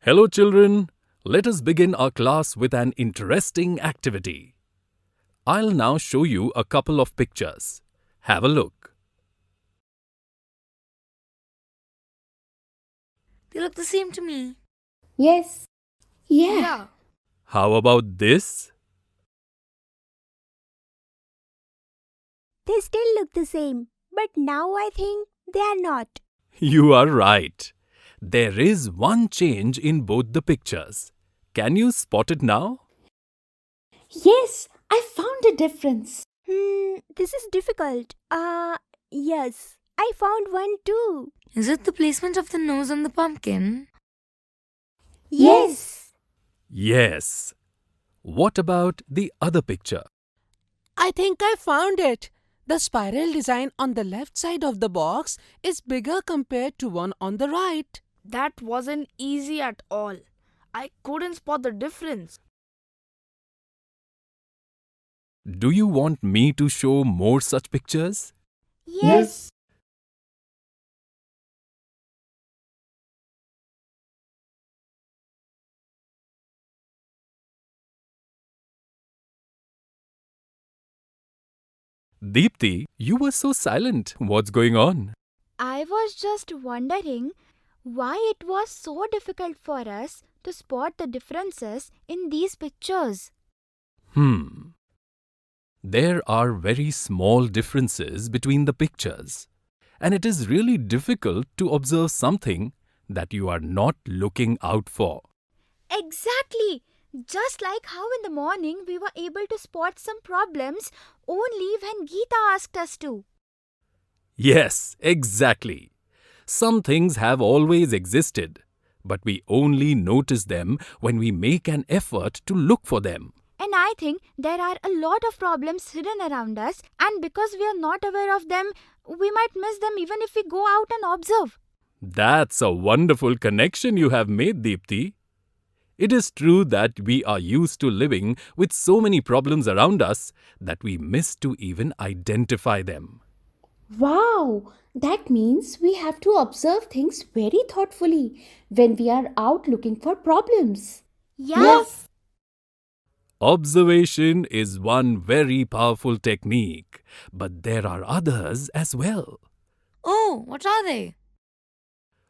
Hello, children. Let us begin our class with an interesting activity. I'll now show you a couple of pictures. Have a look. They look the same to me. Yes. Yeah. Yeah. How about this? They still look the same, but now I think they are not. You are right. There is one change in both the pictures. Can you spot it now? Yes, I found a difference. This is difficult. Yes, I found one too. Is it the placement of the nose on the pumpkin? Yes. Yes. What about the other picture? I think I found it. The spiral design on the left side of the box is bigger compared to one on the right. That wasn't easy at all. I couldn't spot the difference. Do you want me to show more such pictures? Yes. Deepthi, you were so silent. What's going on? I was just wondering why it was so difficult for us to spot the differences in these pictures. There are very small differences between the pictures, and it is really difficult to observe something that you are not looking out for. Exactly! Just like how in the morning we were able to spot some problems only when Geeta asked us to. Yes, exactly. Some things have always existed, but we only notice them when we make an effort to look for them. And I think there are a lot of problems hidden around us, and because we are not aware of them, we might miss them even if we go out and observe. That's a wonderful connection you have made, Deepthi. It is true that we are used to living with so many problems around us that we miss to even identify them. Wow, that means we have to observe things very thoughtfully when we are out looking for problems. Yes! Observation is one very powerful technique, but there are others as well. Oh, what are they?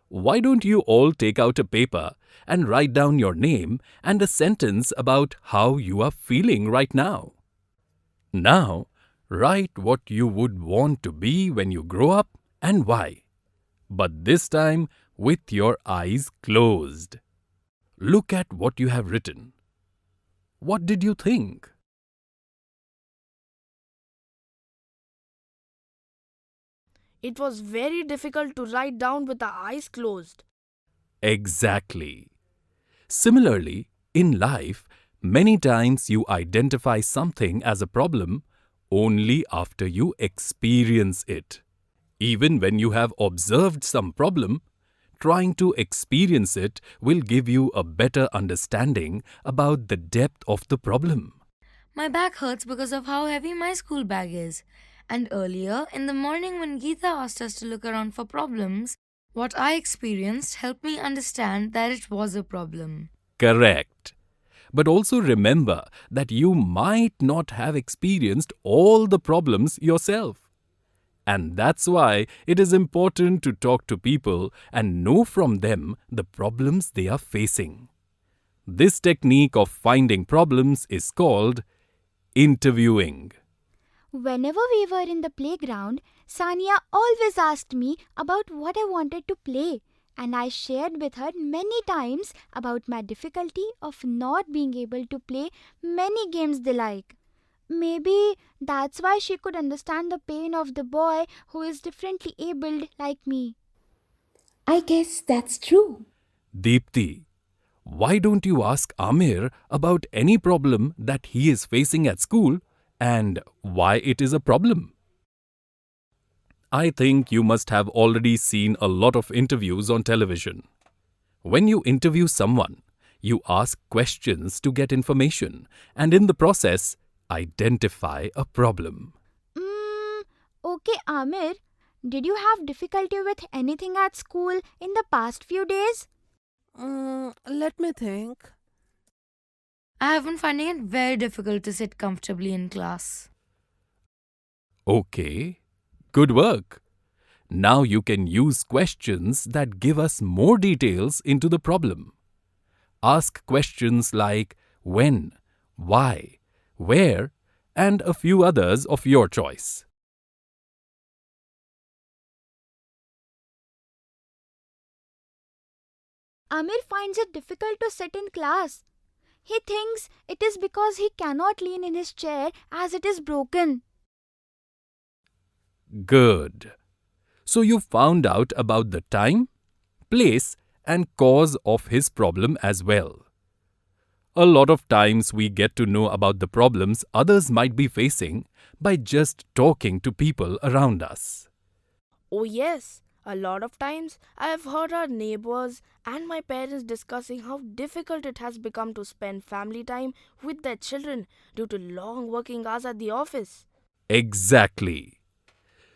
Why don't you all take out a paper and write down your name and a sentence about how you are feeling right now? Now, write what you would want to be when you grow up and why. But this time with your eyes closed. Look at what you have written. What did you think? It was very difficult to write down with the eyes closed. Exactly. Similarly, in life, many times you identify something as a problem only after you experience it. Even when you have observed some problem, trying to experience it will give you a better understanding about the depth of the problem. My back hurts because of how heavy my school bag is. And earlier, in the morning when Geeta asked us to look around for problems, what I experienced helped me understand that it was a problem. Correct. But also remember that you might not have experienced all the problems yourself. And that's why it is important to talk to people and know from them the problems they are facing. This technique of finding problems is called interviewing. Whenever we were in the playground, Sania always asked me about what I wanted to play, and I shared with her many times about my difficulty of not being able to play many games they like. Maybe that's why she could understand the pain of the boy who is differently abled like me. I guess that's true. Deepthi, why don't you ask Amir about any problem that he is facing at school and why it is a problem? I think you must have already seen a lot of interviews on television. When you interview someone, you ask questions to get information and in the process, identify a problem. Okay, Amir, did you have difficulty with anything at school in the past few days? Let me think. I have been finding it very difficult to sit comfortably in class. Okay, good work. Now you can use questions that give us more details into the problem. Ask questions like when, why, where, and a few others of your choice. Amir finds it difficult to sit in class. He thinks it is because he cannot lean in his chair as it is broken. Good. So you found out about the time, place, and cause of his problem as well. A lot of times we get to know about the problems others might be facing by just talking to people around us. Oh, yes. A lot of times I have heard our neighbors and my parents discussing how difficult it has become to spend family time with their children due to long working hours at the office. Exactly.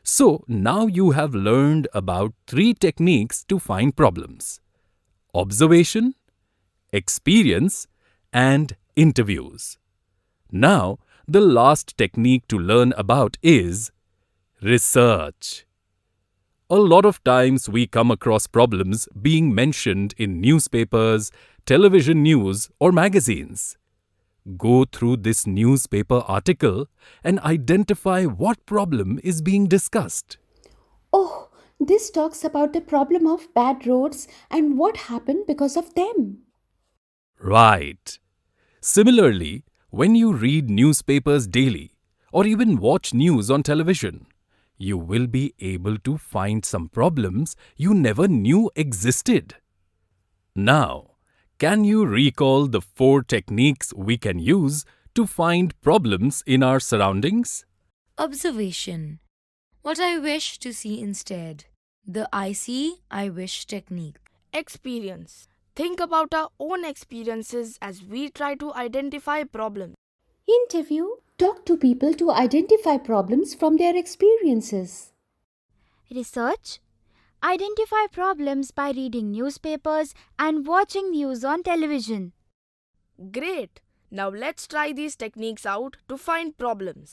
So now you have learned about 3 techniques to find problems: observation, experience, and interviews. Now, the last technique to learn about is research. A lot of times we come across problems being mentioned in newspapers, television news, or magazines. Go through this newspaper article and identify what problem is being discussed. Oh, this talks about the problem of bad roads and what happened because of them. Right. Similarly, when you read newspapers daily or even watch news on television, you will be able to find some problems you never knew existed. Now, can you recall the 4 techniques we can use to find problems in our surroundings? Observation. What I wish to see instead. The I see, I wish technique. Experience. Think about our own experiences as we try to identify problems. Interview. Talk to people to identify problems from their experiences. Research. Identify problems by reading newspapers and watching news on television. Great! Now let's try these techniques out to find problems.